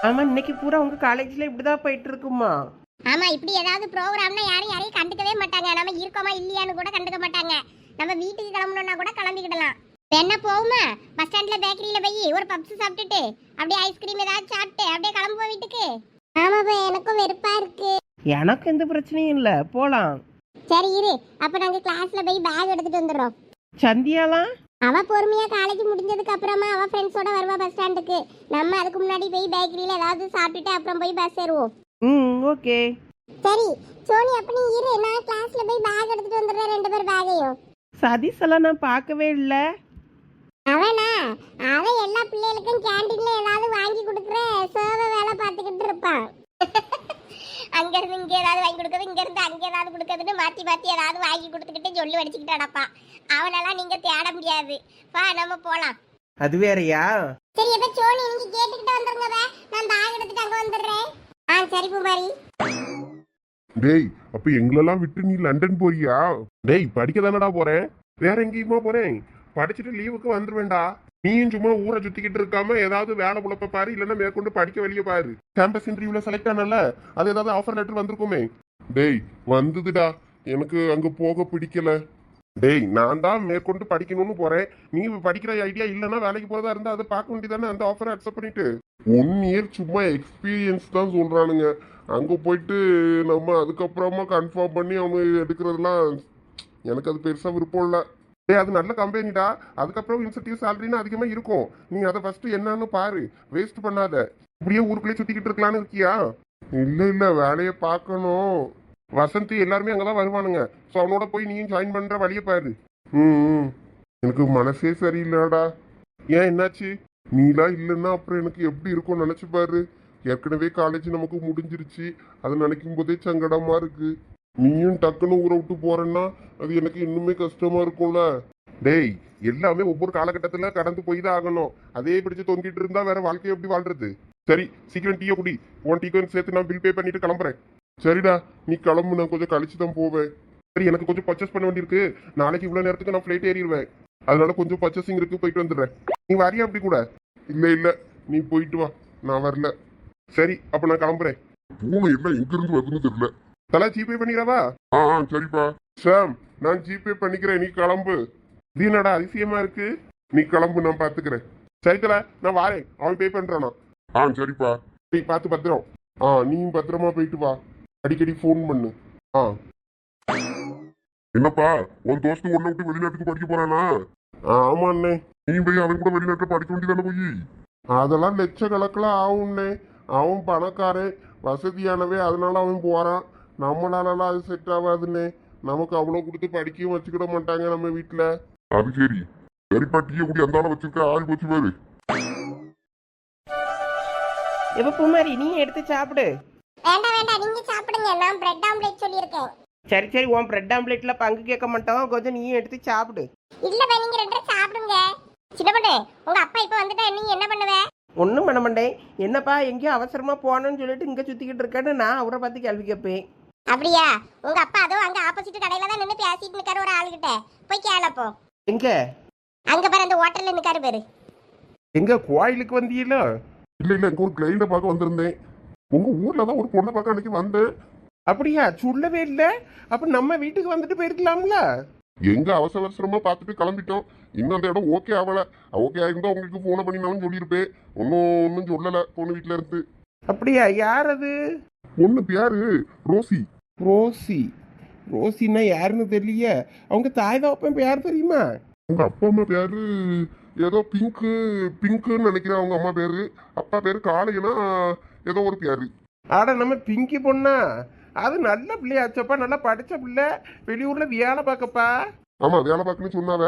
ஆமா, இன்னைக்கு பூரா உங்க காலேஜ்ல இப்படிதான் போயிட்டு இருக்குமா? ஆமா, இப்படி ஏதாவது ப்ரோக்ராம்னா யாரையும் கண்டுக்கவே மாட்டாங்க. நம்ம இருக்கோமா இல்லையான்னு கூட கண்டுக்க மாட்டாங்க. நம்ம வீட்டுக்கு கிளம்பணும்னா கூட கிளம்பிக்கிடலாம். என்ன போகுமா, பஸ் ஸ்டாண்ட்ல பேக்கரியில போய் ஒரு பப்ஸ் சாப்பிட்டுட்டு அப்படியே ஐஸ்கிரீம் ஏதாவது சாப்பிட்டு அப்படியே கிளம்புவோம் வீட்டுக்கு. ஆமாப்பா, எனக்கும் வெறுப்பா இருக்கு. எனக்கு எந்த பிரச்சனையும் இல்ல, போலாம். சரி இரு, அப்ப நாங்க கிளாஸ்ல போய் பேக் எடுத்துட்டு வந்துடுறோம். சந்தியாலாம்? அவ பொறுமையா காலேஜ் முடிஞ்சதுக்கு அப்புறமா அவ ஃப்ரெண்ட்ஸோட வருவா பஸ் ஸ்டாண்டுக்கு. நம்ம அதுக்கு முன்னாடி போய் பேக்கரியில ஏதாவது சாப்பிட்டுட்டு அப்புறம் போய் பஸ் ஏறுவோம். ஓகே. சரி சோனி, அப்ப நீ இரு, நான் கிளாஸ்ல போய் பேக் எடுத்துட்டு வந்துடுறேன், ரெண்டு பேர் பேக்கையும். சதீஷ் எல்லாம் நான் பார்க்கவே இல்ல. அவனா? அவன் எல்லா பிள்ளைகளுக்கும் கேண்டீன்ல ஏதாவது வாங்கி கொடுக்குற சேவை வேலை பார்த்துக்கிட்டு இருப்பான். அங்க இருந்து இங்க ஏதாவது வாங்கி கொடுக்குறது, இங்க இருந்து அங்க ஏதாவது கொடுக்கறதுன்னு மாத்தி மாத்தி ஏதாவது வாங்கி கொடுத்துக்கிட்டு சொல்லி அடிச்சுக்கிட்டு அடப்பான். அவனெல்லாம் நீங்க தேட முடியாது. வா நம்ம போலாம். அது வேறயா? சரி, எப்ப சோனி நீங்க கேட்டுக்கிட்டு வந்துருங்க, நான் பேக் எடுத்துட்டு அங்க வந்துடுறேன். சரி பூமாரி. டேய், அப்ப எங்களெல்லாம் விட்டு நீ லண்டன் போறியா? டேய், படிக்க தானடா போறேன், வேற எங்கேயுமா போறேன்? படிச்சுட்டு லீவுக்கு வந்துருவேண்டா. நீயும் சும்மா ஊரை சுத்திக்கிட்டு இருக்காம ஏதாவது வேலை புழப்ப பாரு, இல்லைன்னா மேற்கொண்டு படிக்க வெளியே பாரு. கேம்பஸ் இன்டர்வியூல செலக்ட் ஆனல, அது ஏதாவது ஆஃபர் லெட்டர் வந்திருக்குமே? டேய், வந்ததுடா, எனக்கு அங்க போக பிடிக்கல. டேய், நான் தான் மேற்கொண்டு படிக்கணும்னு போறேன். நீ படிக்கிற ஐடியா இல்லைன்னா வேலைக்கு போறதா இருந்தா அதை பார்க்க வேண்டியதானே, அந்த ஆஃபரை அக்செப்ட் பண்ணிட்டு. 1 இயர் சும்மா எக்ஸ்பீரியன்ஸ் தான் சொல்றானுங்க. அங்க போயிட்டு நம்ம அதுக்கப்புறமா கன்ஃபார்ம் பண்ணி அவங்க எடுக்கிறதுலாம் எனக்கு அது பெருசா விருப்பம் இல்லை. டேய், அது நல்ல கம்பெனிடா, அதுக்கப்புறம் இன்சென்டிவ் சேலரின்னு அதிகமா இருக்கும். நீ அதை ஃபர்ஸ்ட் என்னன்னு பாரு, வேஸ்ட் பண்ணாத. இப்படியே ஊருக்குள்ளேயே சுத்திக்கிட்டு இருக்கலான்னு இருக்கியா? இல்ல வேலையை பார்க்கணும். வசந்தி எல்லாருமே அங்கதான் வருவானுங்க. ஸோ அவனோட போய் நீயும் ஜாயின் பண்ற வழியை பாரு. ம் எனக்கு மனசே சரியில்லைடா. ஏன், என்னாச்சு? நீலாம் இல்லைன்னா அப்புறம் எனக்கு எப்படி இருக்கும்னு நினைச்சு பாரு. ஏற்கனவே காலேஜ் நமக்கு முடிஞ்சிருச்சு, அதை நினைக்கும் போதே சங்கடமா இருக்கு. நீயும் டக்குன்னு ஊரை விட்டு போறேன்னா அது எனக்கு இன்னுமே கஷ்டமா இருக்கும்ல. டேய், எல்லாமே ஒவ்வொரு காலகட்டத்துல கடந்து போய் தான் ஆகணும். அதே பிடிச்சு தொங்கிட்டு இருந்தா வேற வாழ்க்கையை எப்படி வாழ்றது? சரி, சீக்கிரம் டீயை குடி. உன் டீக்கு சேர்த்து நான் பில் பே பண்ணிட்டு கிளம்புறேன். சரிடா, நீ கிளம்பு, நான் கொஞ்சம் கழிச்சு தான் போவேன். சரி, எனக்கு கொஞ்சம் பர்ச்சேஸ் பண்ண வேண்டியிருக்கு. நாளைக்கு இவ்வளவு நேரத்துக்கு நான் ஃபிளைட் ஏறிடுவேன். அதனால கொஞ்சம் பர்ச்சேசிங் இருக்கு, போயிட்டு வந்துடுறேன். நீ வரியா அப்படி கூட? இல்ல நீ போயிட்டு வா, நான் வரல. சரி, அப்ப நான் கிளம்புறேன். பூனை எல்லாம் எங்க இருந்து வருதுன்னு தெரியல. தலா, ஜிபே பண்ணிடவா? சரிப்பா. சாம், நான் ஜிபே பண்ணிக்கிறேன், நீ கிளம்பு. இது என்னடா அதிசயமா இருக்கு? நீ கிளம்பு, நான் பாத்துக்கிறேன். சரி தல, நான் வாரேன், அவன் பே பண்றானா? சரிப்பா. நீ பார்த்து பத்திரம். நீயும் பத்திரமா போயிட்டு வா. அடிக்கடி ஃபோன் பண்ணு. என்னப்பா, உன் தோஸ்து ஒன்ன விட்டு வெளிநாட்டுக்கு படிக்க போறானா? ஆமா அண்ணே. நீ போய் அவன் கூட வெளிநாட்டுல படிக்க வேண்டியதானே போய்? அதெல்லாம் லட்சக்கணக்கில் ஆகும்ண்ணே. அவன் பணக்காரன், வசதியானவே, அதனால அவன் போறான். நம்மளாலலாம் அது செட் ஆகாதுண்ணே. நமக்கு அவ்வளோ கொடுத்து படிக்கவும் வச்சுக்கிட மாட்டாங்க நம்ம வீட்டில். அது சரி. சரிப்பா, டீயை குடி, அந்த வச்சிருக்க ஆள் போச்சு பாரு. எப்ப பூமாரி, நீ எடுத்து சாப்பிடு. வேண்டாம் வேண்டாம், நீங்க சாப்பிடுங்க, நான் பிரெட் ஆம்லெட் சொல்லியிருக்கேன். சரி சரி, உன் பிரெட் ஆம்லெட்ல பங்கு கேட்க மாட்டோம், கொஞ்சம் நீயும் எடுத்து சாப்பிடு. இல்ல பா, நீங்க ரெண்டு சாப்பிடுங்க. சின்ன பொண்ணு, உங்க அப்பா இப்ப வந்துட்டா நீ என்ன பண்ணுவ? ஒன்றும் பண்ண மாட்டேன். என்னப்பா எங்கேயும் அவசரமா போனோன்னு சொல்லிட்டு இங்கே சுத்திக்கிட்டு இருக்கேன்னு நான் அவரை பார்த்து கேள்வி கேட்பேன். அப்படியா? உங்க அப்பா அதோ அங்க ஆப்போசிட் கடையில தான் நின்று பேசிட்டு இருக்காரு ஒரு ஆளுகிட்ட. போய் கேளப்போ. எங்க? அங்க பாரு, அந்த ஹோட்டல்ல நிக்காரு பாரு. எங்க கோயிலுக்கு வந்தீங்களோ? இல்ல இங்க ஒரு கிளைண்ட பார்க்க வந்திருந்தேன். உங்க ஊர்ல தான் ஒரு பொண்ணை பார்க்க அன்னைக்கு வந்தேன். அப்படியா? சொல்லவே இல்லை. அப்ப நம்ம வீட்டுக்கு வந்துட்டு போயிருக்கலாம்ல. எங்க அவசரமா பார்த்துட்டு கிளம்பிட்டோம். இன்னும் அந்த இடம் ஓகே ஆகல. ஓகே ஆயிருந்தா உங்களுக்கு போனை பண்ணினாலும் சொல்லியிருப்பேன். ஒன்னும் சொல்லல பொண்ணு வீட்டுல இருந்து. அப்படியா? யார் அது? பொண்ணு பேரு ரோசி. ரோசி? ரோசின்னா யாருன்னு தெரியல. அவங்க தாய் தகப்பன் பேர் தெரியுமா? உங்க அப்பா அம்மா பேரு ஏதோ பிங்க்குன்னு நினைக்கிறேன். அவங்க அம்மா பேரு. அப்பா பேரு காளையனா ஏதோ ஒரு பேரு. ஆட, நம்ம பிங்கி பொண்ணா? அது நல்ல பிள்ளையாச்சப்பா, நல்லா படிச்ச பிள்ளை, வெளியூர்ல வேலை பார்க்கப்பா. ஆமா, வேலை பார்க்கணும்னு சொன்னாவ.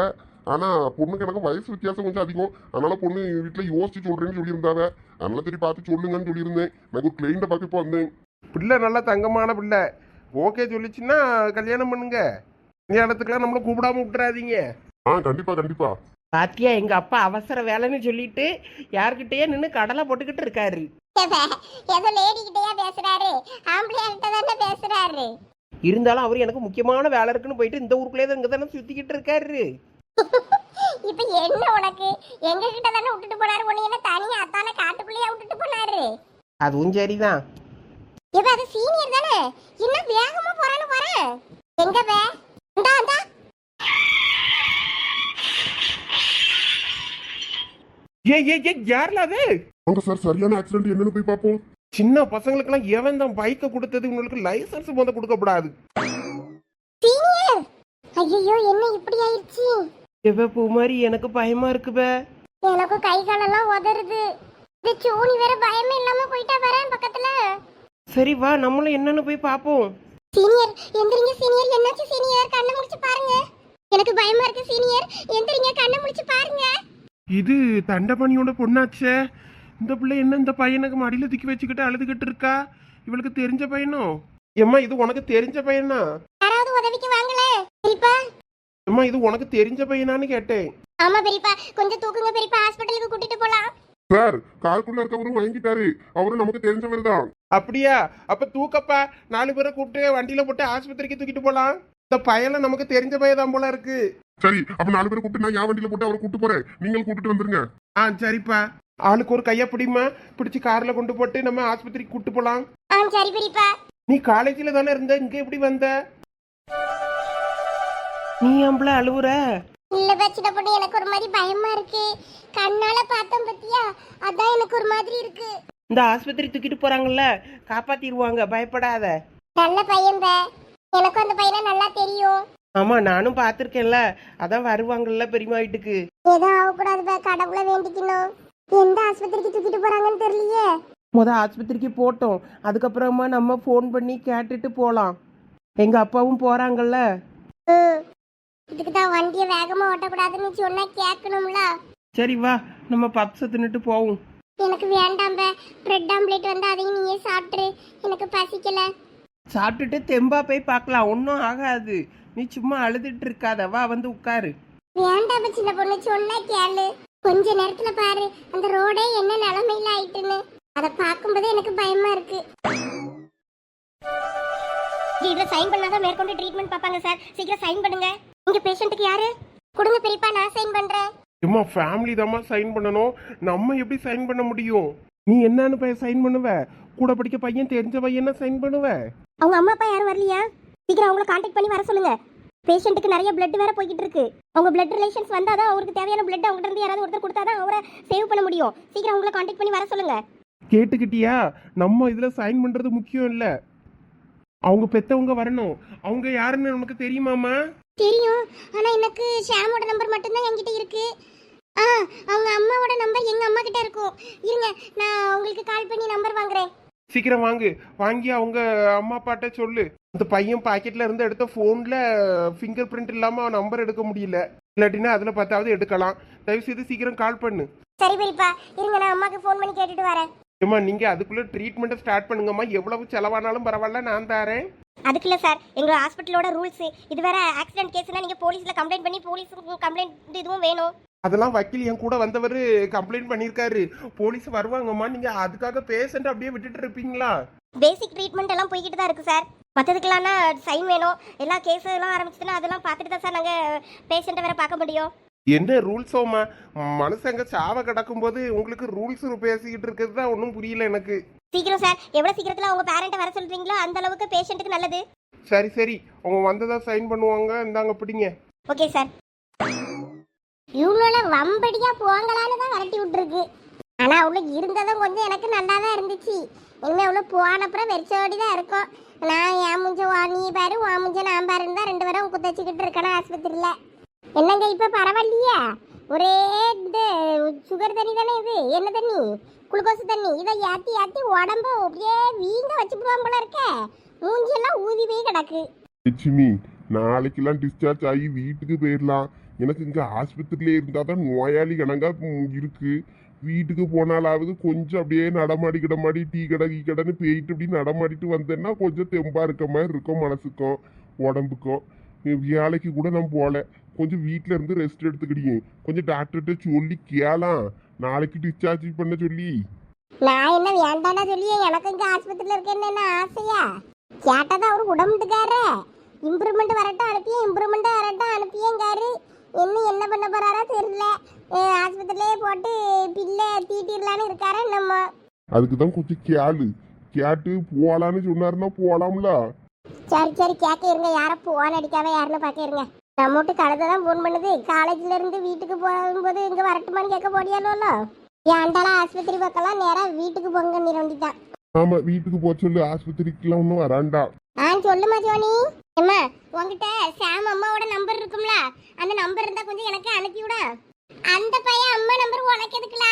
ஆனா பொண்ணுக்கு எனக்கு வயசு வித்தியாசம் கொஞ்சம் அதிகம். அதனால பொண்ணு வீட்டுல யோசிச்சு சொல்றேன்னு சொல்லியிருந்தாவ. அதனால சரி பார்த்து சொல்லுங்கன்னு சொல்லியிருந்தேன். எனக்கு ஒரு கிளைண்ட பார்க்க இப்போ வந்தேன். பிள்ளை நல்லா தங்கமான பிள்ளை. ஓகே சொல்லிச்சுன்னா கல்யாணம் பண்ணுங்க. கல்யாணத்துக்குலாம் நம்மள கூப்பிடாம விட்டுறாதீங்க. கண்டிப்பா. பாத்தியா, எங்க அப்பா அவசர வேலைன்னு சொல்லிட்டு யார்கிட்டயே நின்று கடலை போட்டுக்கிட்டு இருக்காரு. ஏதோ லேடி கிட்டயா பேசுறாரு, ஆம்பளையார்கிட்ட தானே பேசுறாரு. இருந்தாலும் அவர் எனக்கு முக்கியமான வேலை இருக்குன்னு போயிட்டு இந்த ஊருக்குள்ளே தான் இங்க தானே சுத்திக்கிட்டு இருக்காரு. இப்ப என்ன உனக்கு? எங்க கிட்ட தானே விட்டுட்டு போனாரு, உன்னை என்ன தனியா அத்தால காட்டுக்குள்ளேயே விட்டுட்டு போனாரு. அதுவும் சரிதான். இப்ப அது சீனியர் தானே, இன்னும் வேகமா போறான்னு பாரு. எங்க பே இந்தா இந்தா. யாருல அது? வாங்க சார், சரியான ஆக்சிடென்ட் என்னன்னு போய் பார்ப்போம். சின்ன பசங்களுக்கெல்லாம் எவன் தான் பைக்கை கொடுத்தது? உங்களுக்கு லைசன்ஸ் போத கொடுக்கப்படாது. சீனியர், ஐயோ என்ன இப்படி ஆயிடுச்சு? எப்ப பூமாரி எனக்கு பயமா இருக்குபே. எனக்கு கை காலெல்லாம் உதறுது. இந்த சோனி வேற பயமே இல்லாம போயிட்டா வரேன் பக்கத்துல. சரி வா, நம்மளும் என்னன்னு போய் பார்ப்போம். சீனியர் எந்திரிங்க சீனியர், என்னாச்சு சீனியர்? கண்ணை முடிச்சு பாருங்க. எனக்கு பயமா இருக்கு சீனியர், எந்திரிங்க கண்ணை முடிச்சு பாருங்க. இது தண்டபாணியோட பொண்ணாச்சே. இந்த பிள்ளை என்ன இந்த பையனுக்கு மடியில தூக்கி வச்சுக்கிட்டு அழுதுகிட்டு இருக்கா? இவளுக்கு தெரிஞ்ச பையனோ? எம்மா இது உனக்கு தெரிஞ்ச பையனா? யாராவது உதவிக்கு வாங்களே பெரியப்பா. எம்மா இது உனக்கு தெரிஞ்ச பையனான்னு கேட்டேன். ஆமா பெரியப்பா, கொஞ்சம் தூக்குங்க பெரியப்பா, ஹாஸ்பிடலுக்கு கூட்டிட்டு போலாம். சார், காருக்குள்ள இருக்கவரும் வாங்கிட்டாரு. அவரும் நமக்கு தெரிஞ்சவர் தான். அப்படியா? அப்ப தூக்கப்பா, 4 பேரை கூப்பிட்டு வண்டியில போட்டு ஆஸ்பத்திரிக்கு தூக்கிட்டு போலாம். இந்த பையல நமக்கு தெரிஞ்ச பையதான் போல இருக்கு. சரி, அப்ப 4 பேரை கூப்பிட்டு நான் என் வண்டியில போட்டு அவரை கூட்டு போறேன். நீங்களும் கூட்டிட்டு வந்துருங்க. சரிப்பா. ஆளுக்கு ஒரு கையா பிடிமா, பிடிச்சு கார்ல கொண்டு போட்டு நம்ம ஆஸ்பத்திரிக்கு கூட்டு போலாம். சரி பெரியப்பா. நீ காலேஜ்ல தானே இருந்த, இங்க எப்படி வந்த? நீ அம்பளை அழுவுற? இல்ல பச்சிட பொண்ணு, எனக்கு ஒரு மாதிரி பயமா இருக்கு. கண்ணால பார்த்தோம் பத்தியா, அதான் எனக்கு ஒரு மாதிரி இருக்கு. இந்த ஆஸ்பத்திரி தூக்கிட்டு போறாங்கல்ல, காப்பாத்திடுவாங்க, பயப்படாத. நல்ல பையன் பே, எனக்கும் அந்த பையனை நல்லா தெரியும். ஆமா, நானும் பார்த்துருக்கேன்ல, அதான் வருவாங்கல்ல பெரியம்மா வீட்டுக்கு. ஏதோ ஆகக்கூடாது பே, கடவுளை வேண்டிக்கணும். எந்த ஆஸ்பத்திரிக்கு தூக்கிட்டு போறாங்கன்னு தெரியலையே. ஆஸ்பத்திரிக்கு போட்டோம், அதுக்கப்புறமா நம்ம ஃபோன் பண்ணி கேட்டுட்டு போலாம். எங்க அப்பாவும் போறாங்கல்ல. இதுக்கு தான் வண்டியை வேகமா ஓட்டக்கூடாதுன்னு சொன்னா கேட்கணும்ல. சரி வா, நம்ம பப்ஸை தின்னுட்டு போவோம். எனக்கு வேண்டாம் பே, பிரெட் ஆம்லேட் வந்து அதையும் நீயே சாப்பிட்ரு, எனக்கு பசிக்கல. சாப்பிட்டுட்டு தெம்பா போய் பார்க்கலாம், ஒன்றும் ஆகாது. நீ சும்மா அழுதுட்டு இருக்காத, வா வந்து உட்காரு. வேண்டாம் சின்ன பொண்ணு, சொன்னா கேளு. கொஞ்ச நேரத்துல பாரு அந்த ரோடே என்ன நிலைமையில ஆயிட்டுன்னு. அதை பார்க்கும்போதே எனக்கு பயமா இருக்கு. இதுல சைன் பண்ணாதான் மேற்கொண்டு ட்ரீட்மெண்ட் பார்ப்பாங்க சார், சீக்கிரம் சைன் பண்ணுங்க. உங்க பேஷண்ட்டுக்கு யாரு? கொடுங்க பெரியப்பா, நான் சைன் பண்றேன். எம்மா ஃபேமிலி தாம்மா சைன் பண்ணணும், நம்ம எப்படி சைன் பண்ண முடியும்? நீ என்னன்னு பையன் சைன் பண்ணுவ? கூட படிக்க பையன், தெரிஞ்ச பையன் சைன் பண்ணுவ? அவங்க அம்மா அப்பா யாரும் வரலையா? சீக்கிரம் அவங்கள கான்டாக்ட் பண்ணி வர சொல்லுங்க. பேஷண்ட்டுக்கு நிறைய பிளட் வேற போய்கிட்டு இருக்கு. அவங்க பிளட் ரிலேஷன்ஸ் வந்தாதான் அவருக்கு தேவையான பிளட் அவங்ககிட்ட இருந்து யாராவது ஒருத்தர் கொடுத்தாதான் அவரை சேவ் பண்ண முடியும். சீக்கிரம் அவங்கள கான்டாக்ட் பண்ணி வர சொல்லுங்க. கேட்டுக்கிட்டியா? நம்ம இதுல சைன் பண்றது முக்கியம் இல்ல, அவங்க பெத்தவங்க வரணும். அவங்க யாருன்னு உனக்கு தெரியுமாமா? தெரியும், ஆனா எனக்கு ஷாமோட நம்பர் மட்டும்தான் என்கிட்ட இருக்கு. அவங்க அம்மாவோட நம்பர் எங்க அம்மா கிட்ட இருக்கும். இருங்க, நான் உங்களுக்கு கால் பண்ணி நம்பர் வாங்குறேன். சீக்கிரம் வாங்கி அவங்க அம்மா அப்பாட்ட சொல்லு. அந்த பையன் பாக்கெட்ல இருந்து எடுத்த போன்ல ஃபிங்கர் பிரிண்ட் இல்லாம அவன் நம்பர் எடுக்க முடியல, இல்லாட்டினா அதுல பார்த்தாவது எடுக்கலாம். தயவு செய்து சீக்கிரம் கால் பண்ணு. சரி பெரியப்பா, இருங்க நான் அம்மாக்கு ஃபோன் பண்ணி கேட்டுட்டு வரேன். ஏம்மா நீங்க அதுக்குள்ள ட்ரீட்மெண்ட்டை ஸ்டார்ட் பண்ணுங்கம்மா, எவ்வளவு செலவானாலும் பரவாயில்ல, நான் தரேன். அதுக்கு இல்லை சார், எங்கள் ஹாஸ்பிட்டலோட ரூல்ஸ் இது. வேற ஆக்சிடென்ட் கேஸ்னா நீங்கள் போலீஸில் கம்ப்ளைண்ட் பண்ணி போலீஸுக்கு கம்ப்ளைண்ட் இதுவும் வேணும். அதெல்லாம் வக்கீல் என் கூட வந்தவர் கம்ப்ளைண்ட் பண்ணியிருக்காரு. போலீஸ் வருவாங்கம்மா, நீங்க அதுக்காக பேஷண்ட் அப்படியே விட்டுட்டு இருப்பீங்களா? பேசிக் ட்ரீட்மெண்ட் எல்லாம் போய்கிட்டு தான் இருக்கு சார். மற்றதுக்கெல்லாம் சைன் வேணும். எல்லா கேஸ் எல்லாம் ஆரம்பிச்சுன்னா அதெல்லாம் பார்த்துட்டு தான் சார் நாங்கள் பேஷண்ட்டை வேற பார்க்க முடியும். என்ன ரூல்ஸோம்மா? மனுஷங்க சாவ கிடக்கும்போது உங்களுக்கு ரூல்ஸ் பேசிக்கிட்டு இருக்கிறது தான் ஒன்றும் புரியல எனக்கு. சீக்கிரம் சார், எவ்வளோ சீக்கிரத்தில் உங்கள் பேரண்ட்டை வர சொல்கிறீங்களோ அந்த அளவுக்கு பேஷண்ட்டுக்கு நல்லது. சரி அவங்க வந்ததா சைன் பண்ணுவாங்க, இந்தாங்க பிடிங்க. Okay sir. இவங்களோட வம்படியா போங்களான்னு தான் விரட்டி விட்டுருக்கு. ஆனால் அவ்வளோ இருந்ததும் கொஞ்சம் எனக்கு நல்லா தான் இருந்துச்சு. இனிமேல் அவ்வளோ போனப்புறம் வெறிச்சோடி தான் இருக்கும். நான் என் முஞ்ச நீ பாரு, உன் முஞ்ச நான் பாருன்னு தான் 2 பேரும் குத்தச்சிக்கிட்டு இருக்கேன் ஆஸ்பத்திரியில். என்னங்க இப்போ பரவாயில்லையா? ஒரே இந்த சுகர் தண்ணி தானே இது, என்ன தண்ணி? குளுக்கோஸ் தண்ணி. இதை ஏற்றி உடம்பு அப்படியே வீங்க வச்சுடுவான் போல இருக்க. மூஞ்செல்லாம் ஊதி போய் கிடக்கு. லட்சுமி, நாளைக்கெல்லாம் டிஸ்சார்ஜ் ஆகி வீட்டுக்கு போயிடலாம். எனக்கு இங்கே ஆஸ்பத்திரியிலே இருந்தால் தான் நோயாளி கணங்கா இருக்கு. வீட்டுக்கு போனாலாவது கொஞ்சம் அப்படியே நடமாடி டீ கடைன்னு போயிட்டு அப்படி நடமாடிட்டு வந்தேன்னா கொஞ்சம் தெம்பா இருக்க மாதிரி இருக்கும் மனசுக்கும் உடம்புக்கும். வேலைக்கு கூட நான் போகல, கொஞ்சம் வீட்டில் இருந்து ரெஸ்ட் எடுத்துக்கிட்டீங்க. கொஞ்சம் டாக்டர்கிட்ட சொல்லி கேளாம், நாளைக்கு டிஸ்சார்ஜ் பண்ண சொல்லி. நான் என்ன வேண்டானா சொல்லியே, எனக்கு இங்கே ஆஸ்பத்திரியில் இருக்கேன்னு என்ன ஆசையா? கேட்டதான் அவரு உடம்புட்டுக்காரு. இம்ப்ரூவ்மெண்ட் வரட்டும் அனுப்பியேங்காரு. இன்னும் என்ன பண்ண போறாரா தெரியல. ஆஸ்பத்திரியிலே போட்டு பில்லை தீட்டிடலான்னு இருக்காரு நம்ம. அதுக்கு தான் கொஞ்சம் கேட்டு போலான்னு சொன்னாருன்னா போலாம்ல. சரி சரி கேட்க இருங்க, யாரை போன் அடிக்காம யாருன்னு பார்க்க இருங்க. நம்ம வீட்டு கழுதை தான் ஃபோன் பண்ணுது. காலேஜ்ல இருந்து வீட்டுக்கு போகும்போது இங்க வரட்டுமான்னு கேட்க போடியாலோ. ஏன்டாலும் ஆஸ்பத்திரி பக்கம்லாம் நேரா வீட்டுக்கு போங்க நிரண்டிட்டான். ஆமா, வீட்டுக்கு போக சொல்லு, ஆஸ்பத்திரிக்குலாம் ஒன்றும் வராண்டா. சொல்லுமா ஜோனி. அம்மா உங்ககிட்ட சாம் அம்மாவோட நம்பர் இருக்கும்ல, அந்த நம்பர் இருந்தா கொஞ்சம் எனக்கு அனுப்பி விட. அந்த பையன் அம்மா நம்பர் உனக்கு எதுக்குல?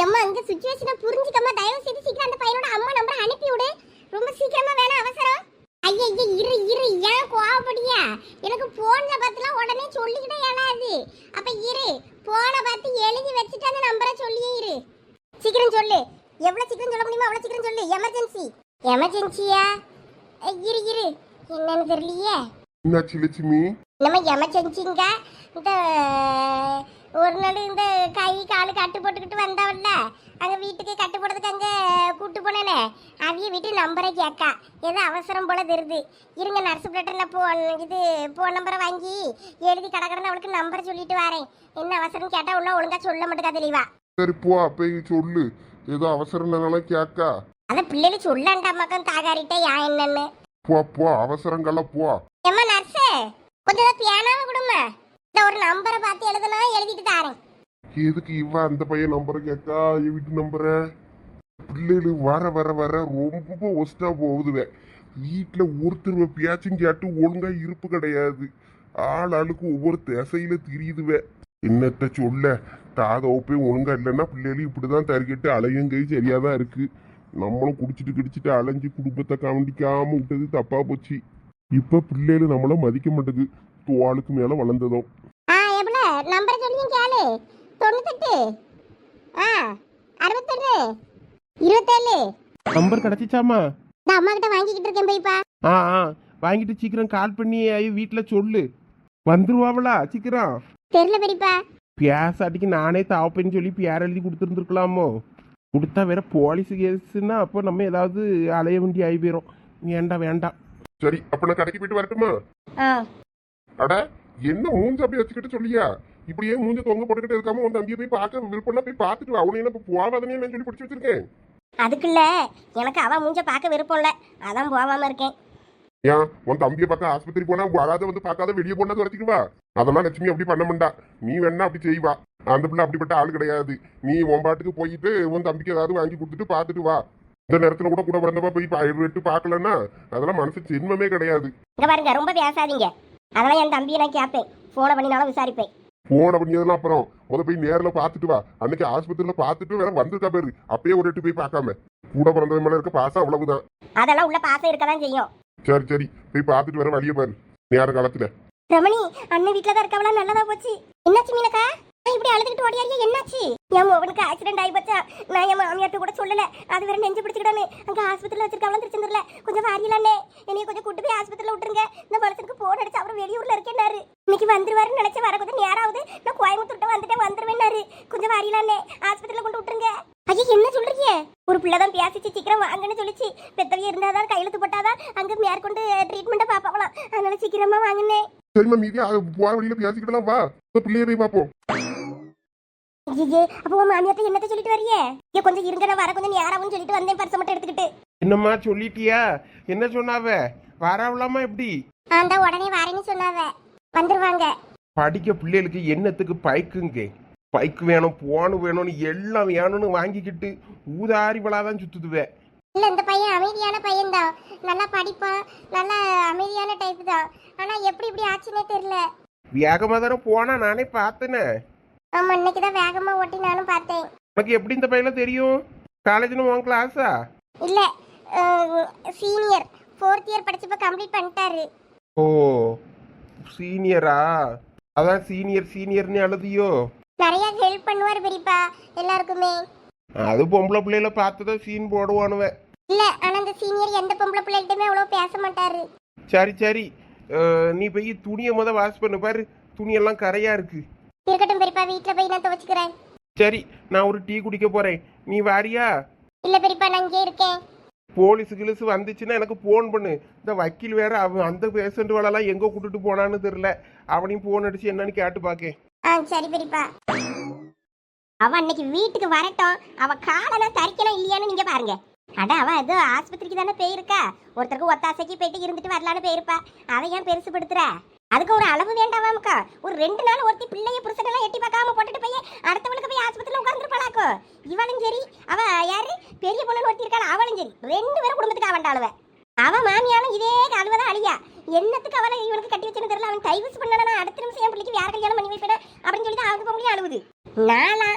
அம்மா அங்க சுச்சுவேஷனை புரிஞ்சுக்கம்மா, தயவு செய்து சீக்கிரம் அந்த பையனோட அம்மா நம்பரை அனுப்பி விடு. ரொம்ப சீக்கிரமா வேணும், அவசரம். ஐயா இரு இரு, ஏன் கோவப்படியா? எனக்கு போன்ல பார்த்துலாம் உடனே சொல்லிக்கிட்டே ஏலாது. அப்ப இரு, போனை பார்த்து எழுதி வச்சுட்டு அந்த நம்பரை சொல்லியே இரு. சீக்கிரம் சொல்லு, எவ்வளவு சீக்கிரம் சொல்ல முடியுமோ அவ்வளவு சீக்கிரம் சொல்லு. எமர்ஜென்சி. எமர்ஜென்சியா? இரு இரு, என்னன்னு தெரியலையே. என்னாச்சு லட்சுமி? நம்ம எமர்ஜென்சிங்க. இந்த ஒரு நாள் இந்த கை காலு கட்டு போட்டுக்கிட்டு வந்தவல்ல, அங்க வீட்டுக்கு கட்டு போடுறதுக்கு அங்க கூட்டு போனேனே, அவிய வீட்டு நம்பரை கேட்கா. ஏதோ அவசரம் போல தெரியுது. இருங்க, நர்ஸ் பிளேட்டர்ல இது போன் நம்பரை வாங்கி எழுதி கடற்கடன்னு அவளுக்கு நம்பரை சொல்லிட்டு வரேன். என்ன அவசரம் கேட்டா உள்ள ஒழுங்கா சொல்ல மாட்டேக்கா தெளிவா. சரி போ, அப்ப சொல்லு, ஏதோ அவசரம் கேட்கா. அத பிள்ளைகள் சொல்லாண்டா மக்கள் தாகாரிட்டே யா என்னன்னு. போ அவசரங்கள்லாம் போ. ஏம்மா நர்ஸே, கொஞ்சம் பியானாவை கொடுமா. இந்த ஒரு நம்பரை பார்த்து எழுதுனா எழுதிட்டு தாரேன். எதுக்கு இவ அந்த பையன் நம்பரை கேட்கா? என் வீட்டு நம்பரை. பிள்ளைகள் வர வர வர ரொம்ப ஒஸ்டா போகுதுவே. வீட்டுல ஒருத்தர் பேச்சும் கேட்டு ஒழுங்கா இருப்பு கிடையாது. ஆளுக்கு ஒவ்வொரு திசையில திரியுதுவே. என்னத்த சொல்ல, தாதோப்பே ஒழுங்கா இல்லைன்னா பிள்ளைகளும் இப்படிதான் தருக்கிட்டு அலையும் கை சரியாதான் இருக்கு. நம்மளும் குடிச்சிட்டு அலைஞ்சு குடும்பத்தை கவனிக்காம விட்டது தப்பா போச்சு. இப்ப பிள்ளைகள் நம்மள மதிக்க மாட்டேங்குது. தோளுக்கு மேல வளர்ந்ததும். எவ்வளோ நம்பரை சொல்லி கேளு. 98 61 27. நம்பர் கிடைச்சிச்சாமா? நான் அம்மா கிட்ட வாங்கிக்கிட்டு இருக்கேன் போய்ப்பா. வாங்கிட்டு சீக்கிரம் கால் பண்ணி வீட்டில் சொல்லு. வந்துருவாங்களா சீக்கிரம்? தெரியல பெரியப்பா. பேசாட்டிக்கு நானே தாப்பேன்னு சொல்லி பேர் எழுதி கொடுத்துருந்துருக்கலாமோ. கொடுத்தா வேற போலீஸ் கேஸ்ன்னா அப்போ நம்ம ஏதாவது அலைய வேண்டி ஆகி போயிடும். வேண்டாம். சரி, அப்ப நான் கடைக்கு போயிட்டு வரட்டுமா? அட, என்ன மூஞ்ச அப்படி வச்சுக்கிட்டு சொல்லியா? இப்படியே மூஞ்ச தொங்க போட்டுக்கிட்டு இருக்காம உன் தம்பியை போய் பார்க்க விருப்பம்னா போய் பார்த்துட்டு அவனை என்ன போவாதனே நான் சொல்லி பிடிச்சி வச்சிருக்கேன். அதுக்குள்ள எனக்கு அவன் மூஞ்ச பார்க்க விருப்பம் இல்லை, அதான் போகாம இருக்கேன். ஏன் உன் தம்பியை பார்க்க ஆஸ்பத்திரி போனா வராத வந்து பார்க்காத வெளியே போனா துரத்திக்குவா? அதெல்லாம் லட்சுமி அப்படி பண்ண மாட்டா. நீ வேணா அப்படி செய்வா. அந்த பிள்ளை அப்படிப்பட்ட ஆள் கிடையாது. நீ உன் பாட்டுக்கு போயிட்டு உன் தம்பிக்கு ஏதாவது வாங்கி கொடுத்துட்டு பார்த்துட்டு வா. இந்த நேரத்துல கூட பிறந்தப்பா போய் விட்டு பார்க்கலன்னா அதெல்லாம் மனசு ஜென்மமே கிடையாது. இங்க பாருங்க, ரொம்ப பேசாதீங்க. அதெல்லாம் என் தம்பியை நான் கேட்பேன், போனை பண்ணினாலும் விசாரிப்பேன். போன பண்ணியதெல்லாம் அப்புறம் போய் நேர்ல பார்த்துட்டு வா. அன்னைக்கு ஆஸ்பத்திரியில பார்த்துட்டு வேற வந்திருக்கா பேரு. அப்பயே ஒரு எட்டு போய் பார்க்காம கூட பிறந்தது மேல இருக்க பாசம் அவ்வளவுதான். அதெல்லாம் உள்ள பாசம் இருக்கதான் செய்யும். சரி போய் பார்த்துட்டு வர வழிய பாரு நேர காலத்துல. ரமணி, அண்ணன் வீட்டுல தான் இருக்கவளா? நல்லதா போச்சு. என்னாச்சு மீனக்கா? இப்படி அழுதுகிட்டு ஓடியாரியா? என்னாச்சு? என் மகனுக்கு ஆக்சிடென்ட் ஆகி போச்சா? நான் என் மாமியார்ட்ட கூட சொல்லல. அது வேற நெஞ்சு பிடிச்சிக்கிட்டானே. அங்க ஆஸ்பத்திரியில வச்சிருக்காவலாம் திருச்செந்தூர்ல. கொஞ்சம் வாரியலானே, என்னைய கொஞ்சம் கூட்டு போய் ஆஸ்பத்திரியில விட்டுருங்க. இந்த மனுஷனுக்கு போன் அடிச்சு அவர் வெளியூர்ல இருக்கேன்னாரு. இன்னைக்கு வந்துருவாருன்னு நினைச்சு வர கொஞ்சம் நேரம் ஆகுது. நான் கோயம்புத்தூர்ட்ட வந்துருவேன்னாரு. கொஞ்சம் வாரியலானே, ஆஸ்பத்திரியில கொண்டு விட்டுருங்க. ஐயா என்ன சொல்றீங்க? ஒரு பிள்ளைதான் பேசிச்சு, சீக்கிரம் வாங்கன்னு சொல்லிச்சு. பெத்தவையே இருந்தாதான் கையெழுத்து போட்டாதான் அங்க மேற்கொண்டு ட்ரீட்மெண்ட்டை பாப்பாவலாம். அதனால சீக்கிரமா வாங்கினே. சரிம்மா, மீதி போற வழியில பேசிக்கிட்டலாம். வா, பிள்ளைய போய் பார்ப்போம். அப்போ உன் மாமியார்ட்ட என்னத்த சொல்லிட்டு வரியே? கொஞ்சம் இருங்க, நான் வர கொஞ்சம் நேராவும் சொல்லிட்டு வந்தேன், பரிசு மட்டும் எடுத்துக்கிட்டு. என்னம்மா சொல்லிட்டியா? என்ன சொன்னாவ? வரவலாமா எப்படி? அந்த உடனே வரேன்னு சொன்னாவ. வந்துருவாங்க. படிக்க பிள்ளைகளுக்கு என்னத்துக்கு பைக்குங்க? பைக்கு வேணும், போனு வேணும்னு எல்லாம் வேணும்னு வாங்கிக்கிட்டு ஊதாரி விழாதான் சுத்துதுவே. இல்ல, இந்த பையன் அமைதியான பையன் தான். நல்லா படிப்பான், நல்லா அமைதியான டைப் தான். ஆனா எப்படி இப்படி ஆச்சுன்னே தெரியல. வேகமா தானே போனா, நானே பார்த்தேனே. ஆமா, இன்னைக்குதான் வேகமா ஓட்டி நானும் பார்த்தேன். உனக்கு எப்படி இந்த பையனை தெரியும்? காலேஜ்னு உன் கிளாஸா? இல்ல, சீனியர் 4th இயர் படிச்சப்ப கம்ப்ளீட் பண்ணிட்டாரு. ஓ, சீனியரா? அதான் சீனியர்னு எழுதியோ? நிறைய ஹெல்ப் பண்ணுவார் பெரியப்பா எல்லாருக்குமே. அது பொம்பளை பிள்ளைல பார்த்துதான் சீன் போடுவானுவேன். இல்ல, ஆனா அந்த சீனியர் எந்த பொம்பளை பிள்ளைகிட்டயுமே அவ்வளவு பேச மாட்டாரு. சரி, நீ போய் துணியை வாஷ் பண்ணு பாரு. துணியெல்லாம் கரையா இருக்கு. இருக்கட்டும் பெரியப்பா, வீட்டுல போய் நான் துவைச்சுக்கிறேன். சரி, நான் ஒரு டீ குடிக்க போறேன். நீ வாரியா? இல்ல பெரியப்பா, நான் இங்கே இருக்கேன். போலீஸ் வந்துச்சுன்னா எனக்கு போன் பண்ணு. இந்த வக்கீல் வேற அவன் அந்த பேஷண்ட் வேலைலாம் எங்க கூட்டிட்டு போனான்னு தெரியல. அவனையும் போன் அடிச்சு என்னன்னு கேட்டு பாக்கேன். சரி பெரியப்பா. அவ அன்னைக்கு வீட்டுக்கு வரட்டும், அவ காலனா தரிக்கணும் இல்லையான்னு நீங்க பாருங்க. அட அவ ஏதோ ஆஸ்பத்திரிக்கு தானே போயிருக்கா, ஒருத்தருக்கு ஒத்தாசைக்கு போயிட்டு இருந்துட்டு வரலான்னு போயிருப்பா. அதை ஏன் பெருசுபடுத்துற? அதுக்கு ஒரு அளவு வேண்டாமாக்கா. ஒரு 2 நாள் ஒருத்தி பிள்ளைய புருஷனெல்லாம் எட்டி பார்க்காம போட்டுட்டு போய் அடுத்தவளுக்கு போய் ஆஸ்பத்திரியில் உட்காந்துருப்பாளாக்கோ. இவளும் சரி, அவ யாரு பெரிய பொண்ணு ஒருத்தி இருக்காள், அவளும் சரி, 2 பேரும் குடும்பத்துக்கு அவண்டாளுவ. அவ மாமியாலும் இதே அழுவதான் அழியா. என்னத்துக்கு அவளை இவனுக்கு கட்டி வச்சுன்னு தெரியல. அவன் டைவர்ஸ் பண்ணனா அடுத்த நிமிஷம் என் பிள்ளைக்கு வேற கல்யாணம் பண்ணி வைப்பேன் அப்படின்னு சொல்லி அவங்க பொம்பளையும் அழுவுது. நானா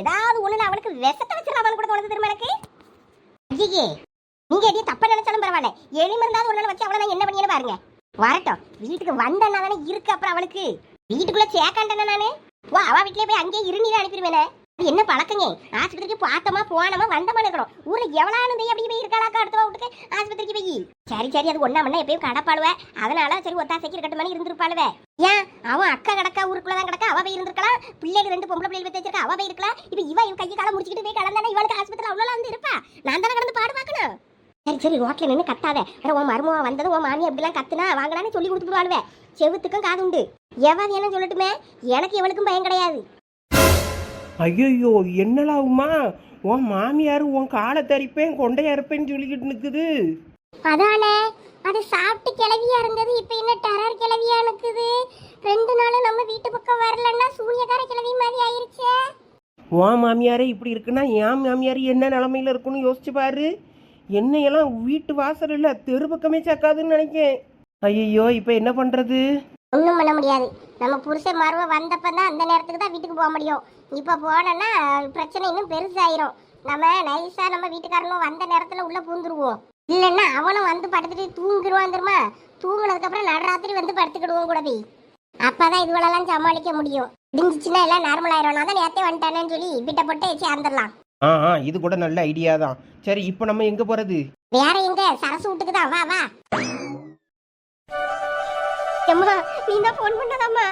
ஏதாவது ஒண்ணு அவனுக்கு விஷத்தை வச்சிடலாம் கூட தோணுது தெரியுமா எனக்கு. ஐயே, நீங்க எதையும் தப்பா நினைச்சாலும் பரவாயில்ல, எளிமை இருந்தாலும் ஒரு நாள் வச்சு அவளை நான் என்ன பண்ணியேன்னு பாருங்க. வரட்டும், வீட்டுக்கு வந்தேன்னா தானே இருக்கு. அப்புறம் அவளுக்கு வீட்டுக்குள்ள சேக்காண்டனா நானு அவ வீட்லயே போய் அங்கேயே இருநீர் அனுப்பிடுவேனே. என்ன பழக்கங்க? ஆஸ்பத்திரிக்கு பார்த்தோமா போனோமா வந்தமா இருக்கணும். ஊர்ல எவ்வளவு அப்படி போய் இருக்காளாக்கா அடுத்த வீட்டுக்கு ஆஸ்பத்திரிக்கு போய். சரி சரி, அது ஒண்ணாமண்ணா எப்பயும் கடப்பாளுவ, அதனால சரி ஒத்தாசைக்கு இருக்கட்டும் மாதிரி இருந்திருப்பாளுவ. ஏன் அவன் அக்கா கிடக்கா ஊருக்குள்ளதான் கிடக்கா, அவ போய் இருந்திருக்கலாம். பிள்ளைகள் 2 பொம்பளை பிள்ளைகள் வச்சிருக்கா, அவ போய் இருக்கலாம். இப்ப இவன் கையை காலம் முடிச்சுக்கிட்டு போய் கடந்தானே இவளுக்கு ஆஸ்பத்திரியில் அவ்வளோ வந்து இருப்பா. நான் தானே கடந்து பாடு பார்க்கணும். சரி சரி, ரோட்ல நின்று கத்தாத. உன் மருமவா வந்தது உன் மாமி அப்படிலாம் கத்துனா வாங்கலான்னு சொல்லி கொடுத்துருவாளுவே. செவுத்துக்கும் காது உண்டு. எவன் என்ன சொல்லட்டுமே, எனக்கு எவனுக்கும் பயம் கிடையாது. ஐயோ, என்னலாவுமா உன் மாமியார் உன் காலை தரிப்பேன் கொண்டையா இருப்பேன்னு சொல்லிக்கிட்டு நிற்குது. அதானே, அது சாப்பிட்டு கிளவியா இருந்தது, இப்ப என்ன டெரர் கிளவியா இருக்குது. 2 நாள் நம்ம வீட்டு பக்கம் வரலன்னா சூனியக்கார கிளவி மாதிரி ஆயிருச்சே. உன் மாமியாரே இப்படி இருக்குன்னா என் மாமியார் என்ன நிலமையில இருக்குன்னு யோசிச்சு பாரு. என்னையெல்லாம் வீட்டு வாசல் இல்லை தெரு பக்கமே சேர்க்காதுன்னு நினைக்கேன். ஐயோ, இப்போ என்ன பண்ணுறது? ஒன்றும் பண்ண முடியாது. நம்ம புருஷன் மருவ வந்தப்பதான் அந்த நேரத்துக்கு தான் வீட்டுக்கு போக முடியும். இப்போ போனோன்னா பிரச்சனை இன்னும் பெருசாயிரும். நம்ம நைஸா நம்ம வீட்டுக்காரனும் வந்த நேரத்தில் உள்ள பூந்துருவோம். இல்லைன்னா அவனும் வந்து படுத்துட்டு தூங்கிடுவான் தெரியுமா. தூங்கினதுக்கப்புறம் நடராத்திரி வந்து படுத்துக்கிடுவோம் கூட போய். அப்பதான் இதுவெல்லாம் சமாளிக்க முடியும். இடிஞ்சிச்சுன்னா எல்லாம் நார்மல் ஆயிரும். நான் தான் நேரத்தே வந்துட்டானேன்னு சொல்லி வீட்டை போட்டு சேர்ந்துடலாம். இது கூட நல்ல ஐடியா தான். சரி, இப்போ நம்ம எங்கே போகிறது? வேற எங்க, சரசு வீட்டுக்கு தான். வா வா. எம்மா, நீ தான் ஃபோன் பண்ணதாம்மா?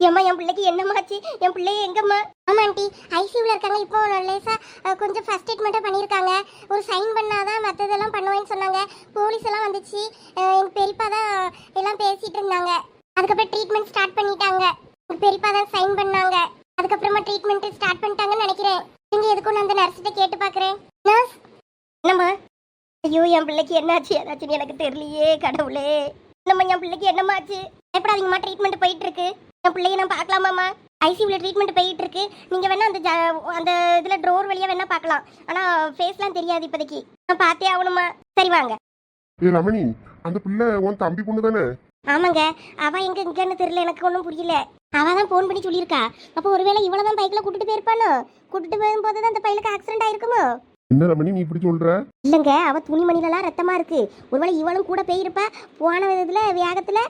ஏம்மா, என் பிள்ளைக்கு என்னம்மாச்சு? என் பிள்ளைய எங்கம்மா? ஆமா ஆண்டி, ஐசியூவில் இருக்காங்க. இப்போ லேசா கொஞ்சம் ஃபர்ஸ்ட் எய்ட் மட்டும் பண்ணியிருக்காங்க. ஒரு சைன் பண்ணாதான் மற்றதெல்லாம் பண்ணுவேன்னு சொன்னாங்க. போலீஸ் எல்லாம் வந்துச்சு. எங்கள் பெரியப்பா தான் எல்லாம் பேசிட்டு இருந்தாங்க. அதுக்கப்புறம் ட்ரீட்மெண்ட் ஸ்டார்ட் பண்ணிட்டாங்க. எங்கள் பெரியப்பா தான் சைன் பண்ணாங்க. அதுக்கப்புறமா ட்ரீட்மெண்ட் ஸ்டார்ட் பண்ணிட்டாங்கன்னு நினைக்கிறேன். நீங்க எதுக்கு நான் அந்த நர்ஸ்கிட்ட கேட்டு பார்க்குறேன். நர்ஸ், என்னம்மா? ஐயோ, என் பிள்ளைக்கு என்னாச்சு ஏதாச்சுன்னு எனக்கு தெரியலையே கடவுளே. நம்ம என் பிள்ளைக்கு என்னம்மாச்சு? எப்படாதீங்கம்மா, ட்ரீட்மெண்ட் போயிட்டு இருக்கு. என் பிள்ளைய நான் பார்க்கலாமாம்மா? ஐசியூவில் ட்ரீட்மெண்ட் போயிட்டு இருக்கு. நீங்க வேணா அந்த இதில் ட்ரோர் வழியா வேணா பார்க்கலாம். ஆனால் ஃபேஸ்லாம் தெரியாது இப்போதைக்கு. நான் பார்த்தே ஆகணுமா? சரி வாங்க. ஏ ரமணி, அந்த பிள்ளை உன் தம்பி பொண்ணு தானே? ஆமாங்க, அவ எங்க இங்கன்னு தெரியல, எனக்கு ஒன்றும் புரியல. அவ தான் ஃபோன் பண்ணி சொல்லியிருக்கா. அப்போ ஒருவேளை இவ்வளோ தான் பைக்கில் கூட்டிட்டு போயிருப்பானோ? கூட்டிட்டு போகும்போது தான் அந்த பையனுக்கு ஆக்சிடென்ட் ஆயிருக்குமோ? என்ன ரமணி நீ இப்படி சொல்ற? இல்லைங்க, அவ துணிமணிலலாம் ரத்தமா இருக்கு. ஒருவேளை இவளும் கூட போயிருப்பா. போன விதத்துல வேகத்துல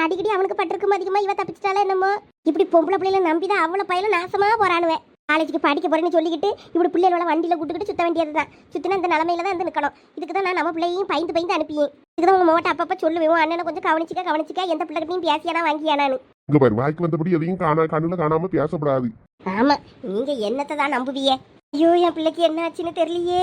அடிக்கடி அவனுக்கு பட்டிருக்கும். அதிகமா இவ தப்பிச்சிட்டாலே என்னமோ. இப்படி பொம்பளை பிள்ளைல நம்பிதான் அவ்வளோ பையனும் நாசமா போறானுவேன். காலேஜுக்கு படிக்க போறேன்னு சொல்லிக்கிட்டு இப்படி பிள்ளைகளோட வண்டியில கூட்டுக்கிட்டு சுத்த வேண்டியதுதான். சுத்தினா இந்த நிலமையில தான் வந்து நிற்கணும். இதுக்கு தான் நான் நம்ம பிள்ளையும் பயந்து அனுப்பியேன். இதுதான் உங்க மோட்ட அப்பப்ப சொல்லுவேன், அண்ணனை கொஞ்சம் கவனிச்சிக்க எந்த பிள்ளைகிட்டையும் பேசியானா வாங்கியானான்னு. இங்க பாரு, வாய்க்கு வந்தபடி எதையும் கண்ணுல காணாம பேசப்படாது. ஆமா, நீங்க என்னத்தை தான் நம்புவிய? ஐயோ, என் பிள்ளைக்கு என்ன ஆச்சுன்னு தெரியலையே.